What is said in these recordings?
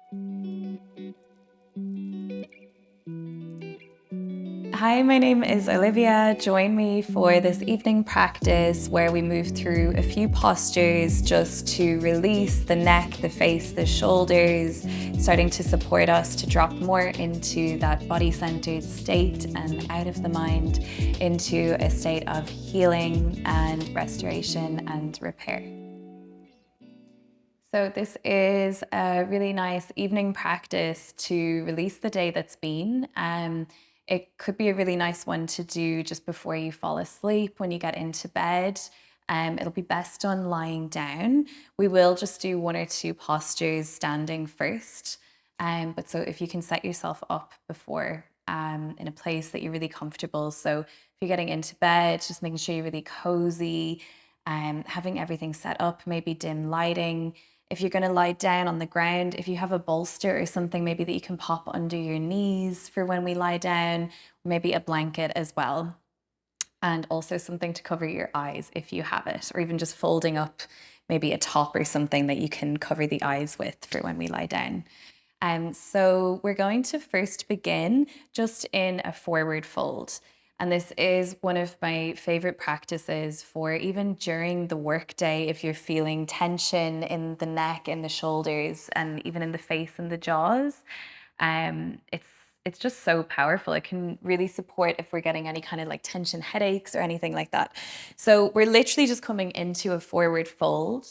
Hi, my name is Olivia. Join me for this evening practice where we move through a few postures just to release the neck, the face, the shoulders, starting to support us to drop more into that body-centered state and out of the mind into a state of healing and restoration and repair. So this is a really nice evening practice to release the day that's been. It could be a really nice one to do just before you fall asleep, when you get into bed. It'll be best done lying down. We will just do one or two postures standing first. But so if you can set yourself up before in a place that you're really comfortable. So if you're getting into bed, just making sure you're really cozy, having everything set up, maybe dim lighting. If you're going to lie down on the ground, if you have a bolster or something maybe that you can pop under your knees for when we lie down, maybe a blanket as well. And also something to cover your eyes if you have it, or even just folding up maybe a top or something that you can cover the eyes with for when we lie down. So we're going to first begin just in a forward fold. And this is one of my favorite practices for even during the workday, if you're feeling tension in the neck, in the shoulders, and even in the face and the jaws. It's just so powerful. It can really support if we're getting any kind of like tension headaches or anything like that. So we're literally just coming into a forward fold,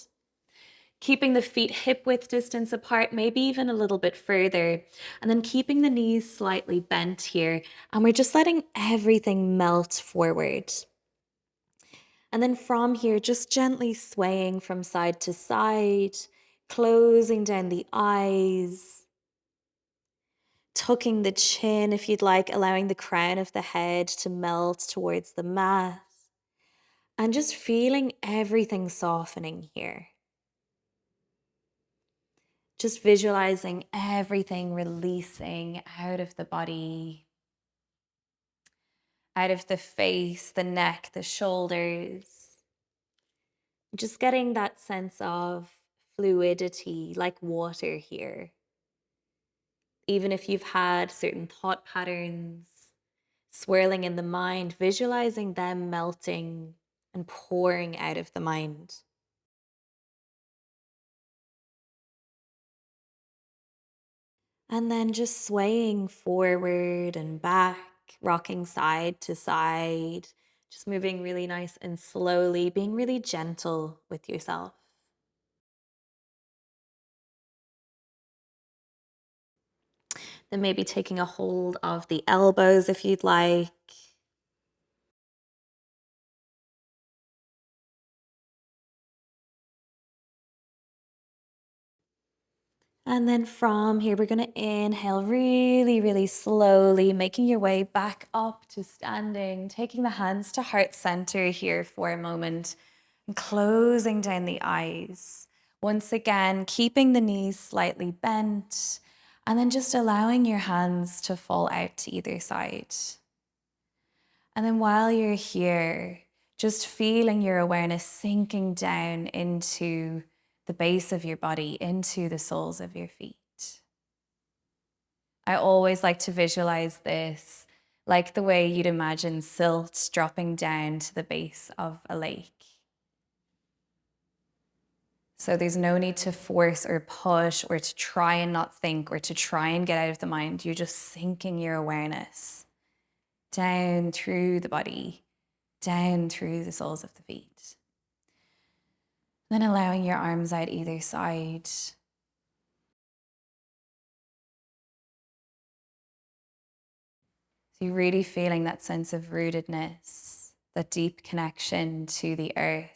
keeping the feet hip width distance apart, maybe even a little bit further, and then keeping the knees slightly bent here. And we're just letting everything melt forward. And then from here, just gently swaying from side to side, closing down the eyes, tucking the chin if you'd like, allowing the crown of the head to melt towards the mat, and just feeling everything softening here. Just visualizing everything releasing out of the body, out of the face, the neck, the shoulders. Just getting that sense of fluidity, like water here. Even if you've had certain thought patterns swirling in the mind, visualizing them melting and pouring out of the mind. And then just swaying forward and back, rocking side to side, just moving really nice and slowly, being really gentle with yourself. Then maybe taking a hold of the elbows if you'd like. And then from here, we're going to inhale really, really slowly, making your way back up to standing, taking the hands to heart center here for a moment and closing down the eyes. Once again, keeping the knees slightly bent and then just allowing your hands to fall out to either side. And then while you're here, just feeling your awareness sinking down into the base of your body, into the soles of your feet. I always like to visualize this like the way you'd imagine silt dropping down to the base of a lake. So there's no need to force or push or to try and not think or to try and get out of the mind. You're just sinking your awareness down through the body, down through the soles of the feet. Then allowing your arms out either side. So you're really feeling that sense of rootedness, that deep connection to the earth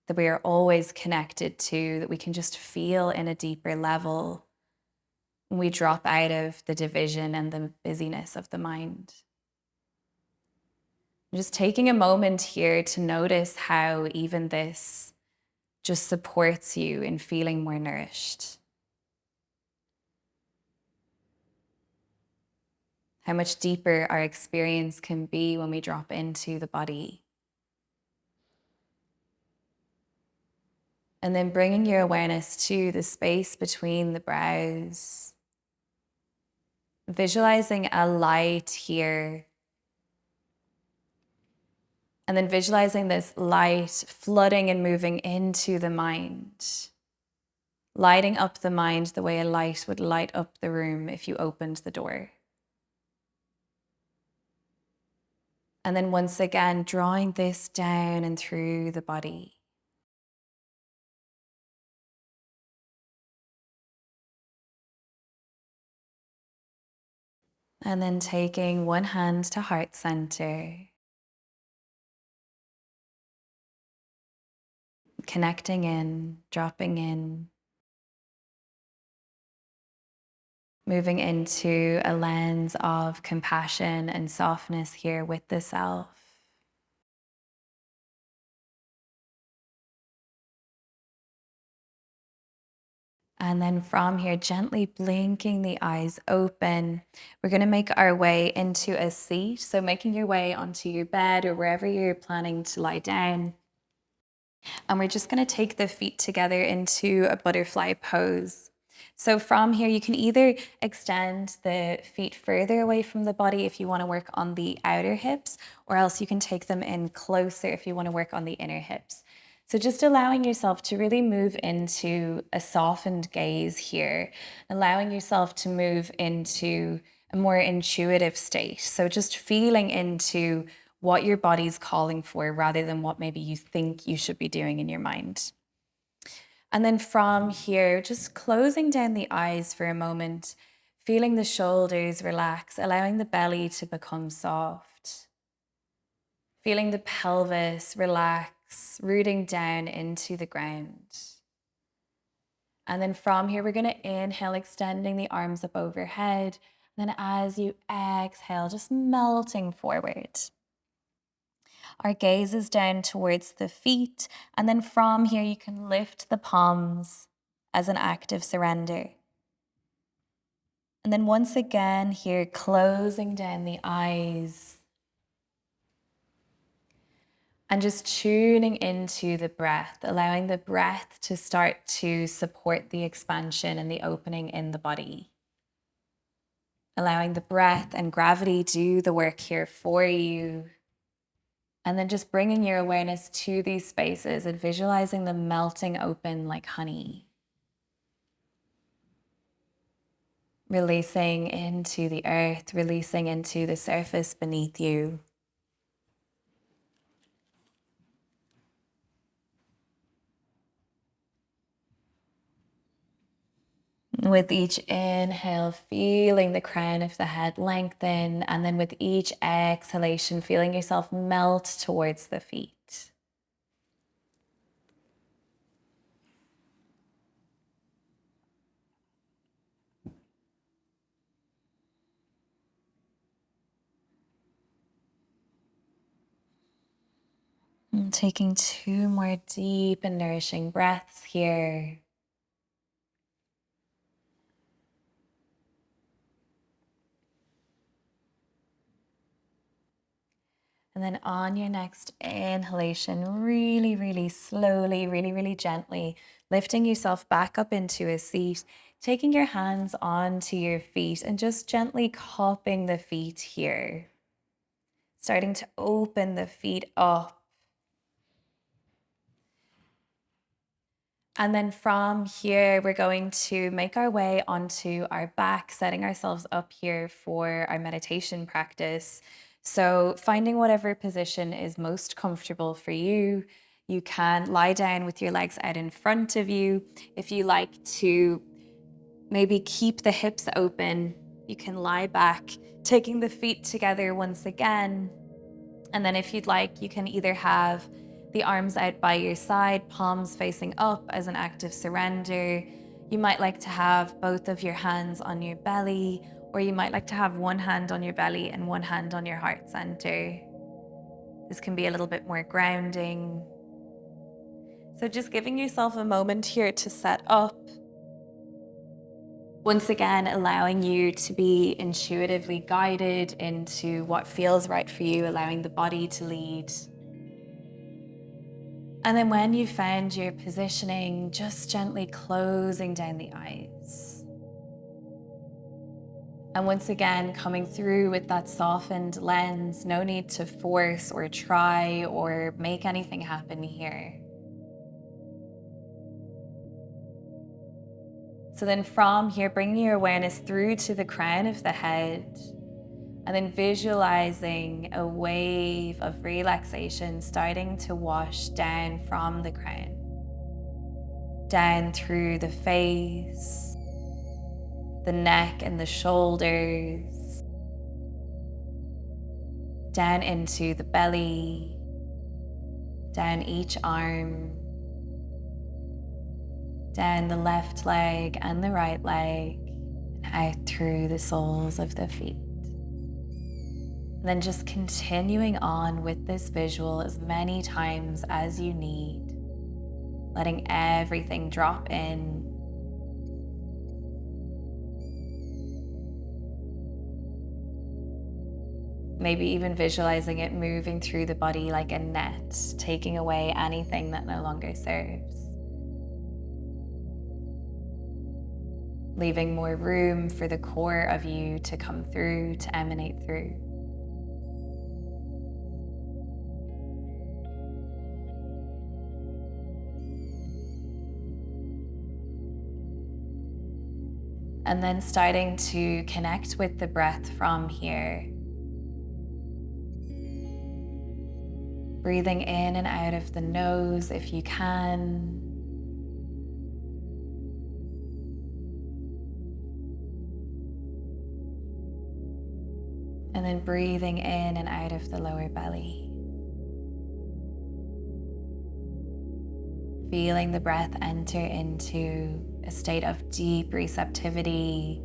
that we are always connected to, that we can just feel in a deeper level when we drop out of the division and the busyness of the mind. Just taking a moment here to notice how even this just supports you in feeling more nourished. How much deeper our experience can be when we drop into the body. And then bringing your awareness to the space between the brows, visualizing a light here. And then visualizing this light flooding and moving into the mind, lighting up the mind the way a light would light up the room if you opened the door. And then once again, drawing this down and through the body. And then taking one hand to heart center, connecting in, dropping in, moving into a lens of compassion and softness here with the self. And then from here, gently blinking the eyes open, we're going to make our way into a seat. So making your way onto your bed or wherever you're planning to lie down. And we're just going to take the feet together into a butterfly pose. So from here, you can either extend the feet further away from the body if you want to work on the outer hips, or else you can take them in closer if you want to work on the inner hips. So just allowing yourself to really move into a softened gaze here, allowing yourself to move into a more intuitive state. So just feeling into what your body's calling for rather than what maybe you think you should be doing in your mind. And then from here, just closing down the eyes for a moment, feeling the shoulders relax, allowing the belly to become soft, feeling the pelvis relax, rooting down into the ground. And then from here, we're going to inhale, extending the arms up overhead. And then as you exhale, just melting forward. Our gaze is down towards the feet. And then from here, you can lift the palms as an act of surrender. And then once again here, closing down the eyes. And just tuning into the breath, allowing the breath to start to support the expansion and the opening in the body. Allowing the breath and gravity do the work here for you. And then just bringing your awareness to these spaces and visualizing them melting open like honey. Releasing into the earth, releasing into the surface beneath you. With each inhale, feeling the crown of the head lengthen, and then with each exhalation, feeling yourself melt towards the feet. And taking 2 more deep and nourishing breaths here. And then on your next inhalation, really, really slowly, really, really gently, lifting yourself back up into a seat, taking your hands onto your feet and just gently cupping the feet here. Starting to open the feet up. And then from here, we're going to make our way onto our back, setting ourselves up here for our meditation practice. So finding whatever position is most comfortable for you. You can lie down with your legs out in front of you. If you like to maybe keep the hips open, you can lie back, taking the feet together once again. And then if you'd like, you can either have the arms out by your side, palms facing up as an act of surrender. You might like to have both of your hands on your belly, or you might like to have one hand on your belly and one hand on your heart center. This can be a little bit more grounding. So just giving yourself a moment here to set up. Once again, allowing you to be intuitively guided into what feels right for you, allowing the body to lead. And then when you found your positioning, just gently closing down the eyes. And once again, coming through with that softened lens, no need to force or try or make anything happen here. So then from here, bringing your awareness through to the crown of the head, and then visualizing a wave of relaxation starting to wash down from the crown, down through the face, the neck and the shoulders, down into the belly, down each arm, down the left leg and the right leg, and out through the soles of the feet. And then just continuing on with this visual as many times as you need, letting everything drop in. Maybe even visualizing it moving through the body like a net, taking away anything that no longer serves. Leaving more room for the core of you to come through, to emanate through. And then starting to connect with the breath from here. Breathing in and out of the nose if you can. And then breathing in and out of the lower belly. Feeling the breath enter into a state of deep receptivity,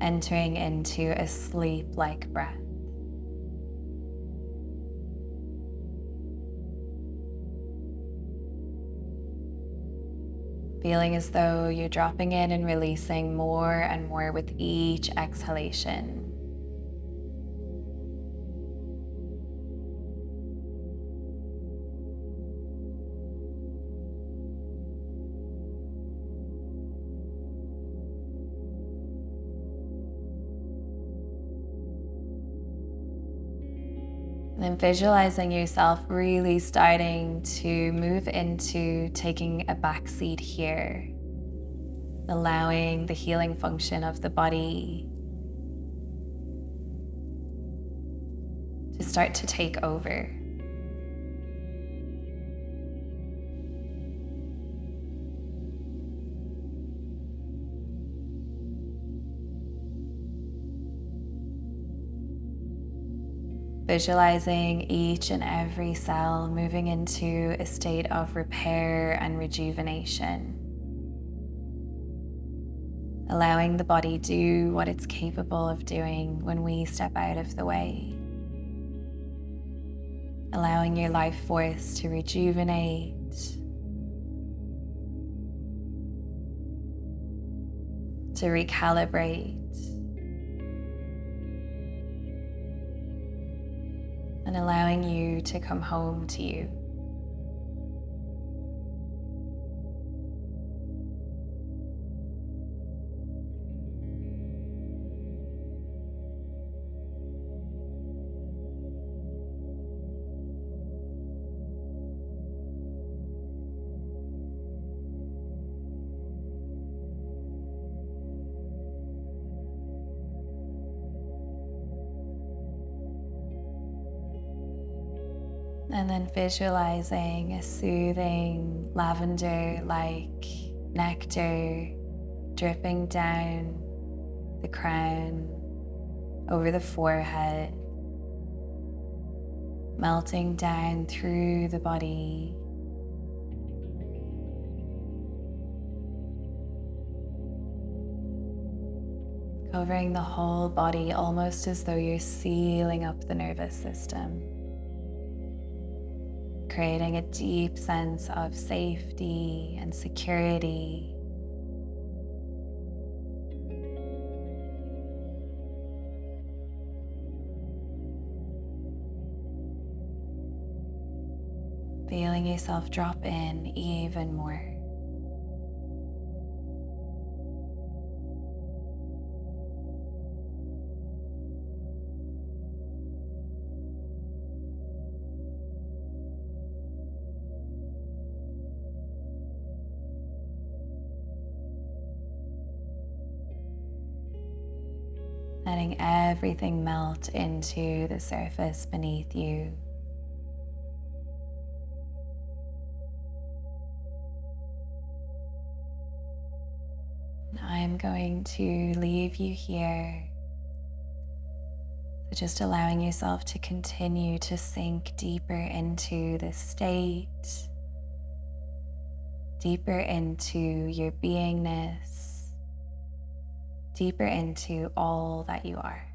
entering into a sleep-like breath. Feeling as though you're dropping in and releasing more and more with each exhalation. And then visualizing yourself really starting to move into taking a back seat here, allowing the healing function of the body to start to take over. Visualizing each and every cell moving into a state of repair and rejuvenation. Allowing the body do what it's capable of doing when we step out of the way. Allowing your life force to rejuvenate. To recalibrate. And allowing you to come home to you. And then visualizing a soothing lavender-like nectar dripping down the crown, over the forehead, melting down through the body, covering the whole body almost as though you're sealing up the nervous system. Creating a deep sense of safety and security. Feeling yourself drop in even more. Letting everything melt into the surface beneath you. I'm going to leave you here. So just allowing yourself to continue to sink deeper into this state, deeper into your beingness, deeper into all that you are.